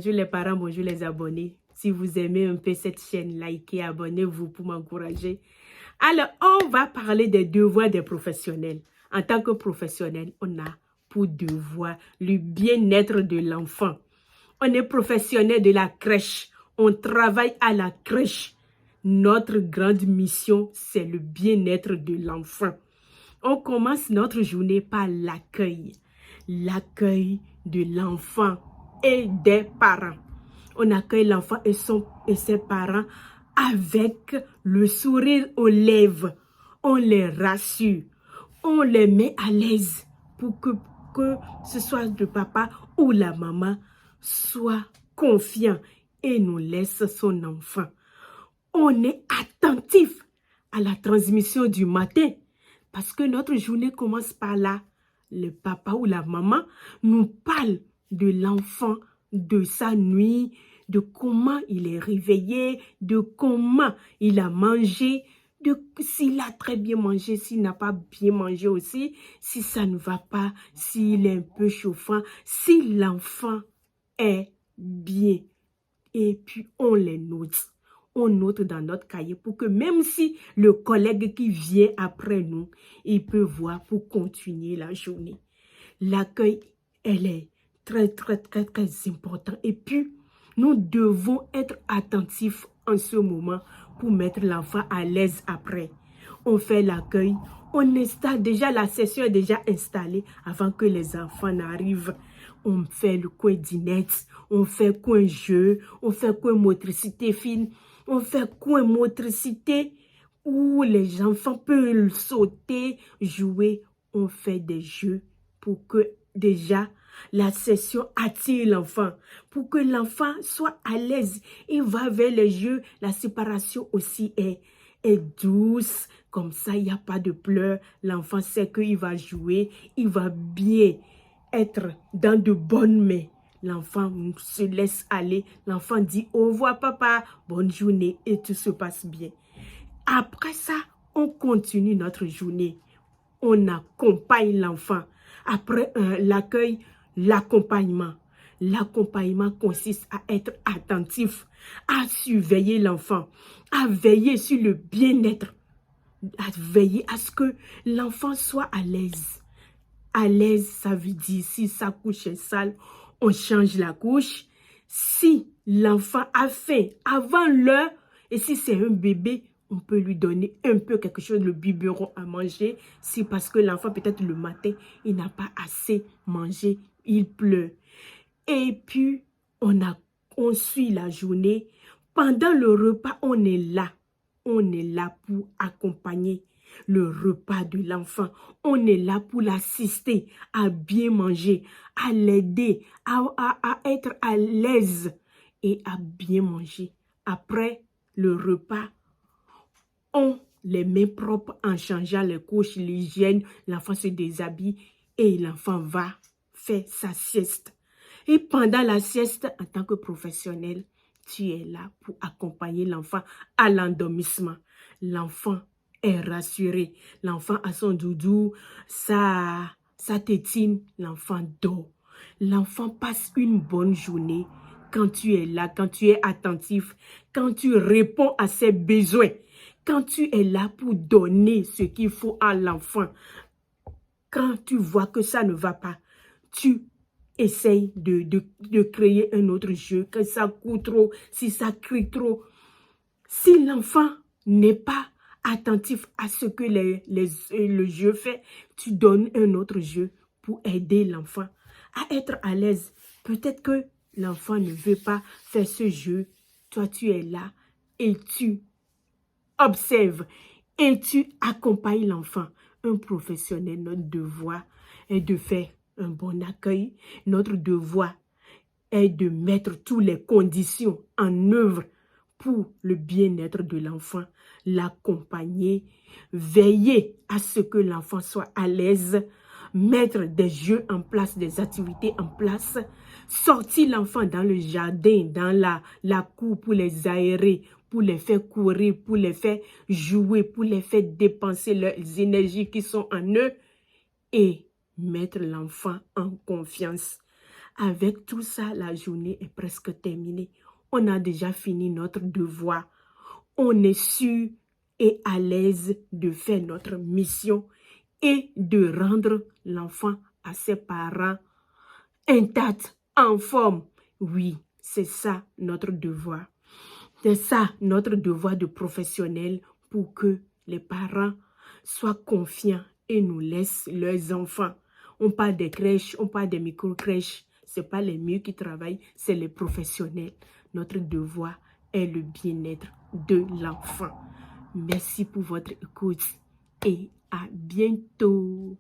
Bonjour les parents, bonjour les abonnés. Si vous aimez un peu cette chaîne, likez, abonnez-vous pour m'encourager. Alors, on va parler des devoirs des professionnels. En tant que professionnel, on a pour devoir le bien-être de l'enfant. On est professionnel de la crèche. On travaille à la crèche. Notre grande mission, c'est le bien-être de l'enfant. On commence notre journée par l'accueil. L'accueil de l'enfant et des parents. On accueille l'enfant et ses parents avec le sourire aux lèvres. On les rassure. On les met à l'aise pour que ce soit le papa ou la maman soit confiant et nous laisse son enfant. On est attentif à la transmission du matin parce que notre journée commence par là. Le papa ou la maman nous parle de l'enfant, de sa nuit, de comment il est réveillé, de comment il a mangé, de s'il a très bien mangé, s'il n'a pas bien mangé aussi, si ça ne va pas, s'il est un peu chauffant, si l'enfant est bien. Et puis on les note. On note dans notre cahier pour que même si le collègue qui vient après nous, il peut voir pour continuer la journée. L'accueil, elle est très important. Et puis, nous devons être attentifs en ce moment pour mettre l'enfant à l'aise après. On fait l'accueil, on installe déjà, la session est déjà installée avant que les enfants n'arrivent. On fait le coin dinette, on fait coin jeu, on fait coin motricité fine, on fait coin motricité où les enfants peuvent sauter, jouer. On fait des jeux pour que déjà la session attire l'enfant, pour que l'enfant soit à l'aise. Il va vers les jeux, la séparation aussi est douce, comme ça il n'y a pas de pleurs. L'enfant sait qu'il va jouer, il va bien être dans de bonnes mains. L'enfant se laisse aller, l'enfant dit au revoir papa, bonne journée et tout se passe bien. Après ça, on continue notre journée. On accompagne l'enfant. Après l'accueil, l'accompagnement. L'accompagnement consiste à être attentif, à surveiller l'enfant, à veiller sur le bien-être, à veiller à ce que l'enfant soit à l'aise. À l'aise, ça veut dire si sa couche est sale, on change la couche. Si l'enfant a faim avant l'heure, et si c'est un bébé, on peut lui donner un peu quelque chose, le biberon à manger. Si parce que l'enfant, peut-être le matin, il n'a pas assez mangé, il pleure. Et puis, on suit la journée. Pendant le repas, on est là. On est là pour accompagner le repas de l'enfant. On est là pour l'assister à bien manger, à l'aider, à être à l'aise et à bien manger. Après le repas, on les met propres en changeant les couches, l'hygiène, l'enfant se déshabille et l'enfant va faire sa sieste. Et pendant la sieste, en tant que professionnel, tu es là pour accompagner l'enfant à l'endormissement. L'enfant est rassuré. L'enfant a son doudou, sa tétine, l'enfant dort. L'enfant passe une bonne journée quand tu es là, quand tu es attentif, quand tu réponds à ses besoins, quand tu es là pour donner ce qu'il faut à l'enfant. Quand tu vois que ça ne va pas, tu essayes de créer un autre jeu, que ça court trop, si ça crie trop. Si l'enfant n'est pas attentif à ce que le jeu fait, tu donnes un autre jeu pour aider l'enfant à être à l'aise. Peut-être que l'enfant ne veut pas faire ce jeu. Toi, tu es là et tu observes et tu accompagnes l'enfant. Un professionnel, notre devoir est de faire un bon accueil. Notre devoir est de mettre toutes les conditions en œuvre pour le bien-être de l'enfant, l'accompagner, veiller à ce que l'enfant soit à l'aise, mettre des jeux en place, des activités en place, sortir l'enfant dans le jardin, dans la cour pour les aérer, pour les faire courir, pour les faire jouer, pour les faire dépenser leurs énergies qui sont en eux et mettre l'enfant en confiance. Avec tout ça, la journée est presque terminée. On a déjà fini notre devoir. On est sûr et à l'aise de faire notre mission et de rendre l'enfant à ses parents intact, en forme. Oui, c'est ça notre devoir. C'est ça notre devoir de professionnel pour que les parents soient confiants et nous laissent leurs enfants. On parle des crèches, on parle des micro-crèches. Ce n'est pas les mieux qui travaillent, c'est les professionnels. Notre devoir est le bien-être de l'enfant. Merci pour votre écoute et à bientôt.